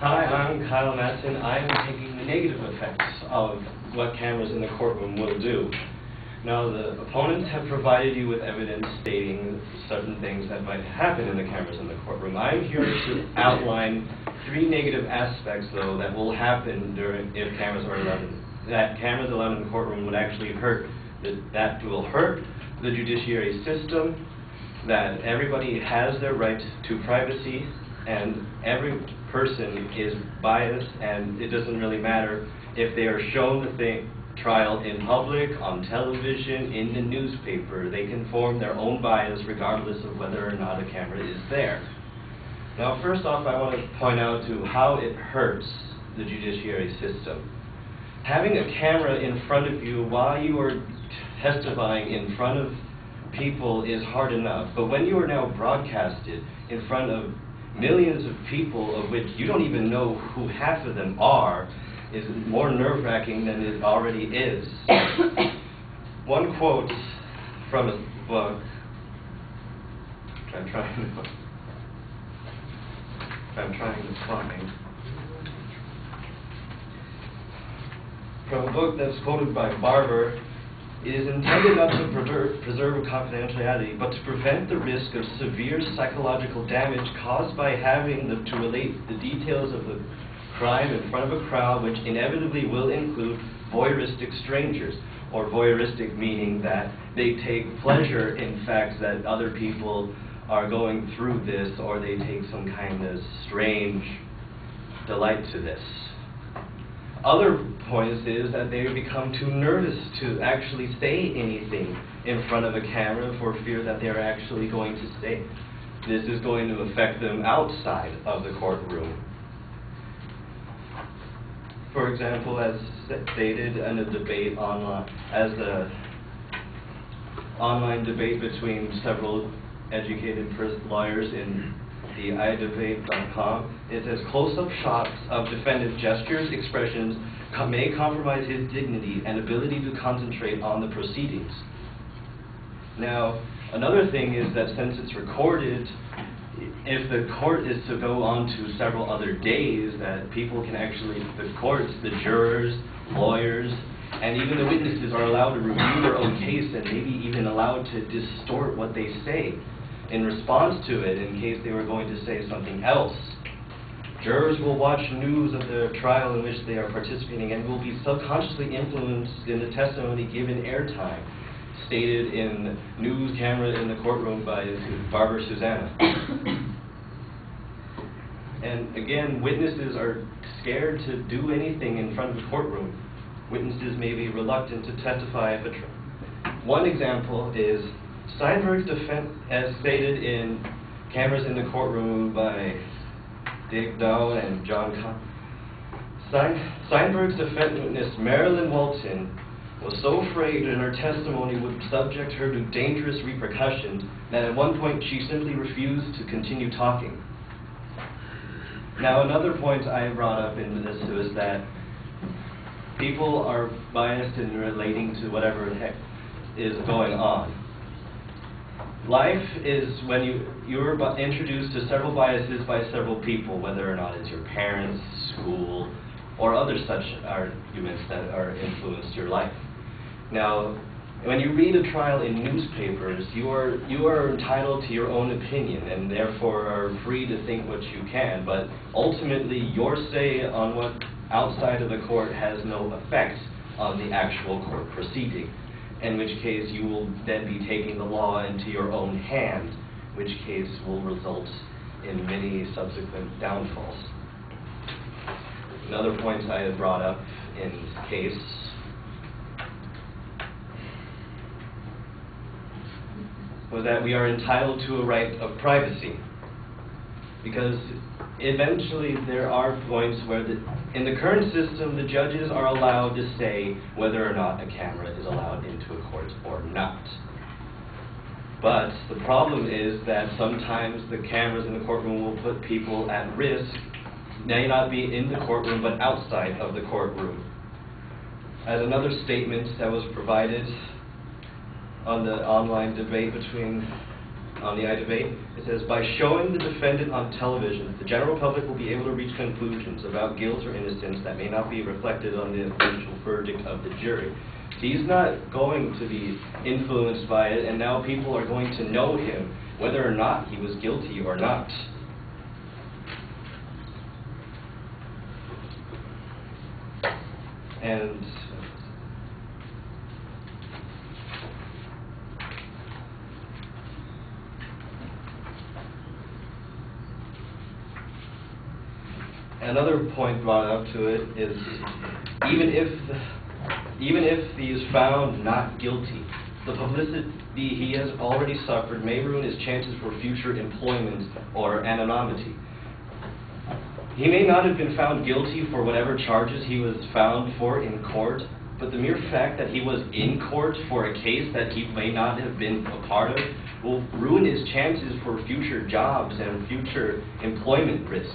Hi, I'm Kyle Madsen. I'm taking the negative effects of what cameras in the courtroom will do. Now, the opponents have provided you with evidence stating certain things that might happen in the cameras in the courtroom. I'm here to outline three negative aspects, though, that will happen if cameras are allowed. That cameras allowed in the courtroom would actually hurt. That will hurt the judiciary system. That everybody has their right to privacy, and every person is biased, and it doesn't really matter if they are shown the trial in public, on television, in the newspaper. They can form their own bias regardless of whether or not a camera is there. Now, first off, I want to point out to how it hurts the judiciary system. Having a camera in front of you while you are testifying in front of people is hard enough, but when you are now broadcasted in front of millions of people, of which you don't even know who half of them are, is more nerve-wracking than it already is. One quote from a book, I'm trying to find, from a book that's quoted by Barber. It is intended not to preserve confidentiality, but to prevent the risk of severe psychological damage caused by having to relate the details of the crime in front of a crowd, which inevitably will include voyeuristic strangers, or voyeuristic meaning that they take pleasure in facts that other people are going through this, or they take some kind of strange delight to this. Other points is that they become too nervous to actually say anything in front of a camera for fear that they're actually going to say. This is going to affect them outside of the courtroom. For example, as stated in a debate online, as an online debate between several educated lawyers in the iDebate.com, it says close-up shots of defendant's gestures, expressions may compromise his dignity and ability to concentrate on the proceedings. Now, another thing is that since it's recorded, if the court is to go on to several other days, that people can actually, the courts, the jurors, lawyers, and even the witnesses are allowed to review their own case and maybe even allowed to distort what they say in response to it in case they were going to say something else. Jurors will watch news of the trial in which they are participating and will be subconsciously influenced in the testimony given airtime, stated in News Camera in the Courtroom by Barbara Susanna. And again, witnesses are scared to do anything in front of the courtroom. Witnesses may be reluctant to testify. One example is Steinberg's defense, as stated in Cameras in the Courtroom by Dick Dow and John Steinberg's defense witness, Marilyn Walton, was so afraid that her testimony would subject her to dangerous repercussions that at one point she simply refused to continue talking. Now, another point I brought up in this was that people are biased in relating to whatever the heck is going on. Life is when you're introduced to several biases by several people, whether or not it's your parents, school, or other such arguments that are influenced your life. Now, when you read a trial in newspapers, you are entitled to your own opinion and therefore are free to think what you can, but ultimately your say on what outside of the court has no effect on the actual court proceeding, in which case you will then be taking the law into your own hands, which case will result in many subsequent downfalls. Another point I had brought up in this case was that we are entitled to a right of privacy, because eventually there are points where in the current system the judges are allowed to say whether or not a camera is allowed into a court or not. But the problem is that sometimes the cameras in the courtroom will put people at risk, may not be in the courtroom but outside of the courtroom. As another statement that was provided on the online debate between on the iDebate. It says, by showing the defendant on television, the general public will be able to reach conclusions about guilt or innocence that may not be reflected on the eventual verdict of the jury. He's not going to be influenced by it, and now people are going to know him, whether or not he was guilty or not. And another point brought up to it is, even if he is found not guilty, the publicity he has already suffered may ruin his chances for future employment or anonymity. He may not have been found guilty for whatever charges he was found for in court, but the mere fact that he was in court for a case that he may not have been a part of will ruin his chances for future jobs and future employment risks.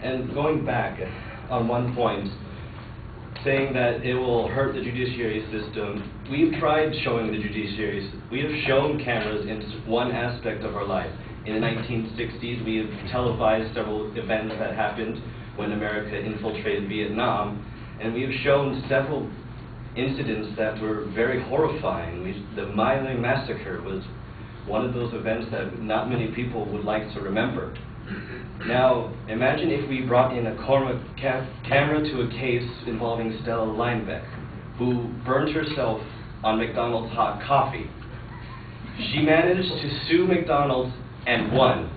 And going back on one point, saying that it will hurt the judiciary system, we've tried showing the judiciary, we have shown cameras in one aspect of our life. In the 1960s, we have televised several events that happened when America infiltrated Vietnam, and we have shown several incidents that were very horrifying. The My Lai massacre was one of those events that not many people would like to remember. Now, imagine if we brought in a camera to a case involving Stella Linebeck, who burned herself on McDonald's hot coffee. She managed to sue McDonald's and won.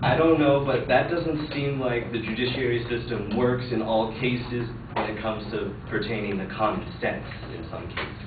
I don't know, but that doesn't seem like the judiciary system works in all cases when it comes to pertaining to common sense in some cases.